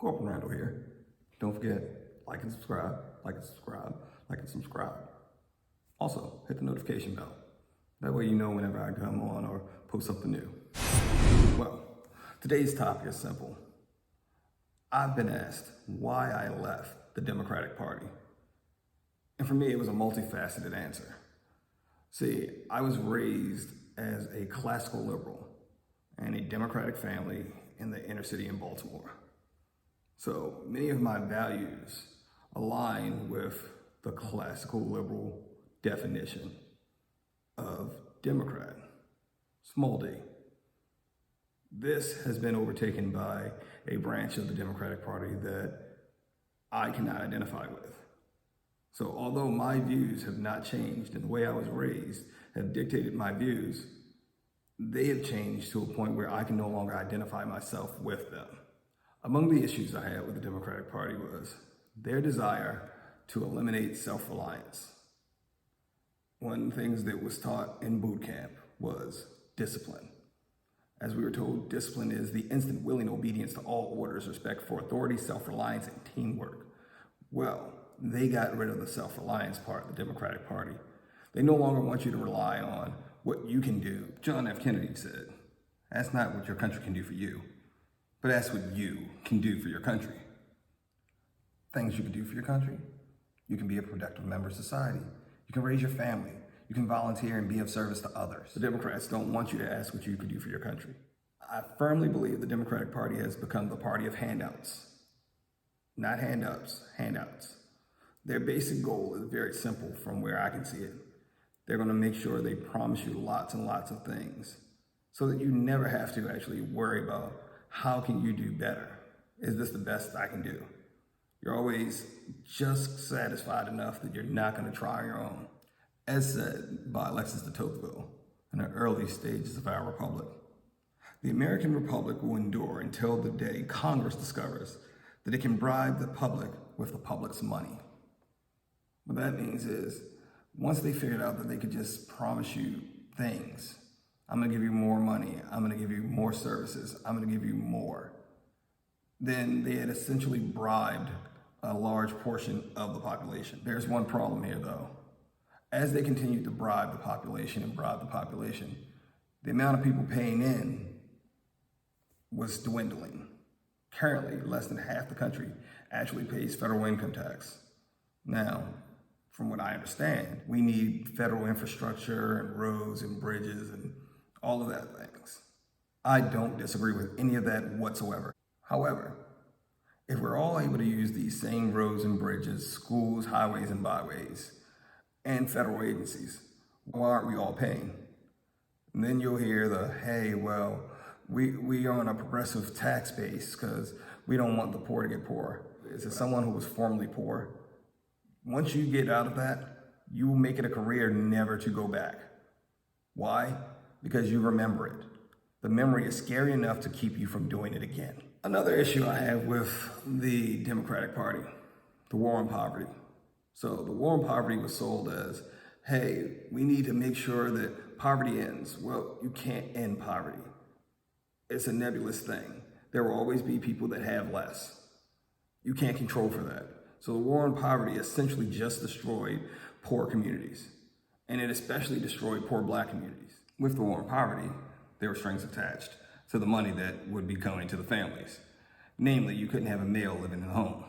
Corporal Randall here. Don't forget, like and subscribe, like and subscribe, like and subscribe. Also, hit the notification bell. That way you know whenever I come on or post something new. Well, today's topic is simple. I've been asked why I left the Democratic Party. And for me, it was a multifaceted answer. See, I was raised as a classical liberal in a Democratic family in the inner city in Baltimore. So many of my values align with the classical liberal definition of Democrat, small d. This has been overtaken by a branch of the Democratic Party that I cannot identify with. So although my views have not changed and the way I was raised have dictated my views, they have changed to a point where I can no longer identify myself with them. Among the issues I had with the Democratic Party was their desire to eliminate self-reliance. One of the things that was taught in boot camp was discipline. As we were told, discipline is the instant willing obedience to all orders, respect for authority, self-reliance, and teamwork. Well, they got rid of the self-reliance part of the Democratic Party. They no longer want you to rely on what you can do. John F. Kennedy said, "That's not what your country can do for you, but that's what you can do for your country." Things you can do for your country: you can be a productive member of society. You can raise your family. You can volunteer and be of service to others. The Democrats don't want you to ask what you can do for your country. I firmly believe the Democratic Party has become the party of handouts. Not hand-ups, handouts. Their basic goal is very simple from where I can see it. They're going to make sure they promise you lots and lots of things so that you never have to actually worry about how can you do better? Is this the best I can do? You're always just satisfied enough that you're not going to try your own. As said by Alexis de Tocqueville in the early stages of our republic, the American Republic will endure until the day Congress discovers that it can bribe the public with the public's money. What that means is, once they figured out that they could just promise you things, I'm gonna give you more money, I'm gonna give you more services, I'm gonna give you more, then they had essentially bribed a large portion of the population. There's one problem here though. As they continued to bribe the population, the amount of people paying in was dwindling. Currently, less than half the country actually pays federal income tax. Now, from what I understand, we need federal infrastructure and roads and bridges and all of that things. I don't disagree with any of that whatsoever. However, if we're all able to use these same roads and bridges, schools, highways and byways, and federal agencies, why aren't we all paying? And then you'll hear hey, well, we are on a progressive tax base because we don't want the poor to get poorer. As someone who was formerly poor, once you get out of that, you will make it a career never to go back. Why? Because you remember it. The memory is scary enough to keep you from doing it again. Another issue I have with the Democratic Party, the war on poverty. So the war on poverty was sold as, hey, we need to make sure that poverty ends. Well, you can't end poverty. It's a nebulous thing. There will always be people that have less. You can't control for that. So the war on poverty essentially just destroyed poor communities. And it especially destroyed poor black communities. With the war on poverty, there were strings attached to the money that would be going to the families. Namely, you couldn't have a male living in the home.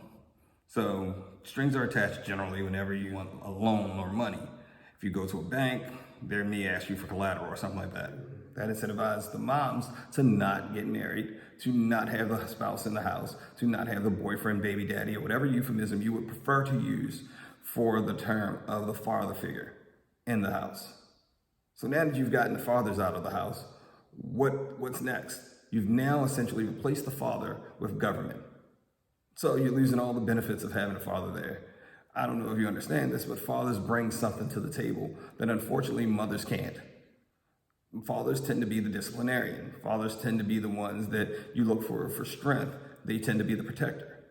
So strings are attached generally whenever you want a loan or money. If you go to a bank, they may ask you for collateral or something like that. That incentivized the moms to not get married, to not have the spouse in the house, to not have the boyfriend, baby daddy, or whatever euphemism you would prefer to use for the term of the father figure in the house. So now that you've gotten the fathers out of the house, what's next? You've now essentially replaced the father with government. So you're losing all the benefits of having a father there. I don't know if you understand this, but fathers bring something to the table that unfortunately mothers can't. Fathers tend to be the disciplinarian. Fathers tend to be the ones that you look for strength. They tend to be the protector.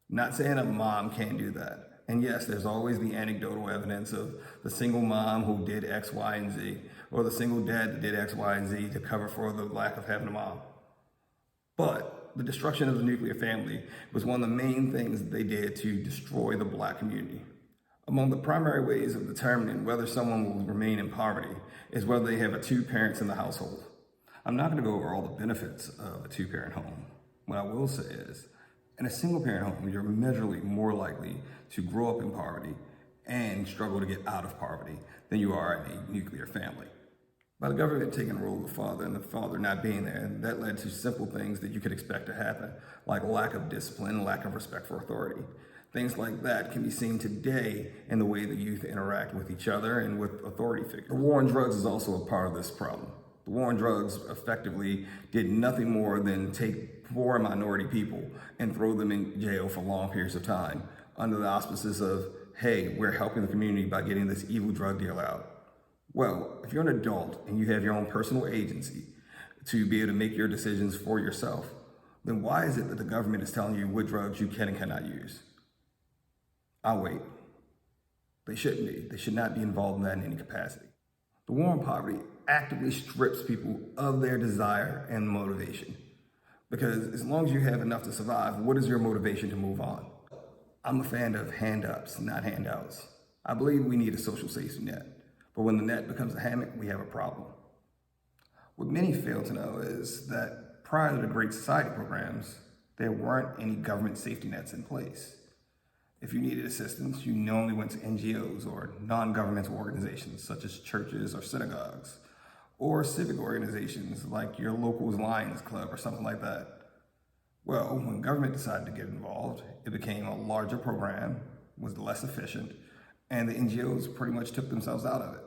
Not saying a mom can't do that. And yes, there's always the anecdotal evidence of the single mom who did X, Y, and Z, or the single dad that did X, Y, and Z to cover for the lack of having a mom. But the destruction of the nuclear family was one of the main things that they did to destroy the Black community. Among the primary ways of determining whether someone will remain in poverty is whether they have two parents in the household. I'm not going to go over all the benefits of a two-parent home. What I will say is, in a single-parent home, you're measurably more likely to grow up in poverty and struggle to get out of poverty than you are in a nuclear family. By the government taking the role of the father and the father not being there, that led to simple things that you could expect to happen, like lack of discipline, lack of respect for authority. Things like that can be seen today in the way the youth interact with each other and with authority figures. The war on drugs is also a part of this problem. The war on drugs effectively did nothing more than take poor and minority people and throw them in jail for long periods of time under the auspices of, hey, we're helping the community by getting this evil drug deal out. Well, if you're an adult and you have your own personal agency to be able to make your decisions for yourself, then why is it that the government is telling you what drugs you can and cannot use? I'll wait. They shouldn't be. They should not be involved in that in any capacity. The war on poverty actively strips people of their desire and motivation. Because as long as you have enough to survive, what is your motivation to move on? I'm a fan of hand-ups, not handouts. I believe we need a social safety net. But when the net becomes a hammock, we have a problem. What many fail to know is that prior to the Great Society programs, there weren't any government safety nets in place. If you needed assistance, you normally went to NGOs or non-governmental organizations such as churches or synagogues, or civic organizations like your local Lions Club or something like that. Well, when government decided to get involved, it became a larger program, was less efficient, and the NGOs pretty much took themselves out of it.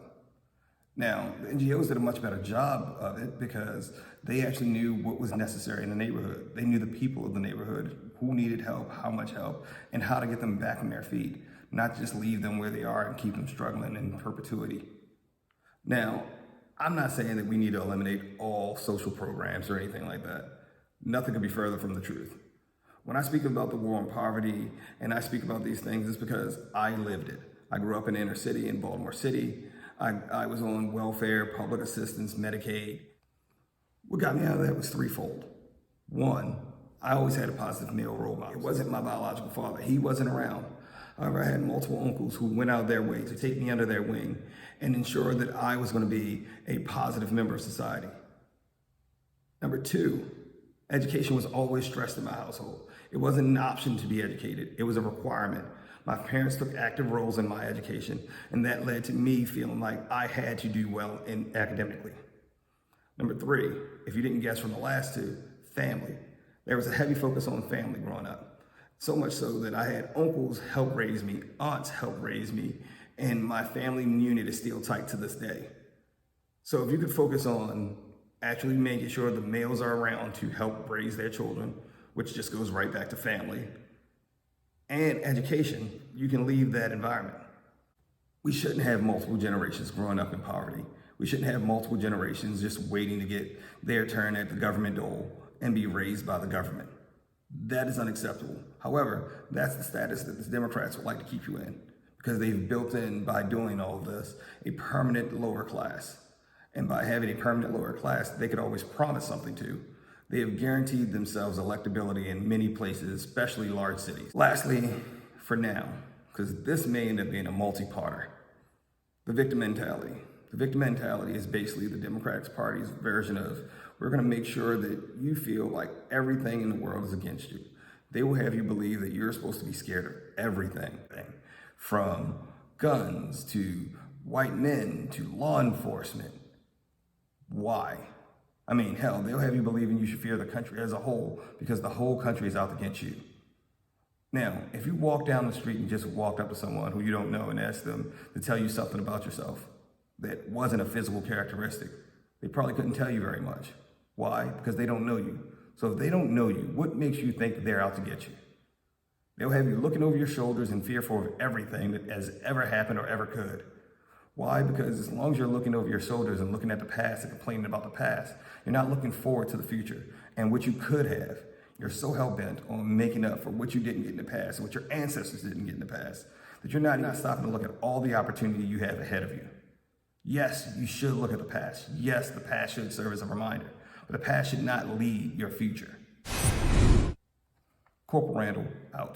Now, the NGOs did a much better job of it because they actually knew what was necessary in the neighborhood. They knew the people of the neighborhood, who needed help, how much help, and how to get them back on their feet, not just leave them where they are and keep them struggling in perpetuity. Now, I'm not saying that we need to eliminate all social programs or anything like that. Nothing could be further from the truth. When I speak about the war on poverty and I speak about these things, it's because I lived it. I grew up in the inner city in Baltimore City. I was on welfare, public assistance, Medicaid. What got me out of that was threefold. One, I always had a positive male role model. It wasn't my biological father. He wasn't around. However, I had multiple uncles who went out of their way to take me under their wing and ensure that I was going to be a positive member of society. Number two, education was always stressed in my household. It wasn't an option to be educated. It was a requirement. My parents took active roles in my education, and that led to me feeling like I had to do well academically. Number three, if you didn't guess from the last two, family. There was a heavy focus on family growing up. So much so that I had uncles help raise me, aunts help raise me, and my family unit is still tight to this day. So if you could focus on actually making sure the males are around to help raise their children, which just goes right back to family, and education, you can leave that environment. We shouldn't have multiple generations growing up in poverty. We shouldn't have multiple generations just waiting to get their turn at the government dole and be raised by the government. That is unacceptable. However, that's the status that the Democrats would like to keep you in because they've built in, by doing all of this, a permanent lower class. And by having a permanent lower class, they could always promise something to. They have guaranteed themselves electability in many places, especially large cities. Lastly, for now, because this may end up being a multi-parter, the victim mentality. The victim mentality is basically the Democratic Party's version of, we're going to make sure that you feel like everything in the world is against you. They will have you believe that you're supposed to be scared of everything, from guns to white men to law enforcement. Why? I mean, hell, they'll have you believing you should fear the country as a whole because the whole country is out against you. Now, if you walk down the street and just walked up to someone who you don't know and asked them to tell you something about yourself that wasn't a physical characteristic, they probably couldn't tell you very much. Why? Because they don't know you. So if they don't know you, what makes you think they're out to get you? They'll have you looking over your shoulders and fearful of everything that has ever happened or ever could. Why? Because as long as you're looking over your shoulders and looking at the past and complaining about the past, you're not looking forward to the future and what you could have. You're so hell-bent on making up for what you didn't get in the past and what your ancestors didn't get in the past that you're not stopping to look at all the opportunity you have ahead of you. Yes, you should look at the past. Yes, the past should serve as a reminder, but the past should not lead your future. Corporal Randall out.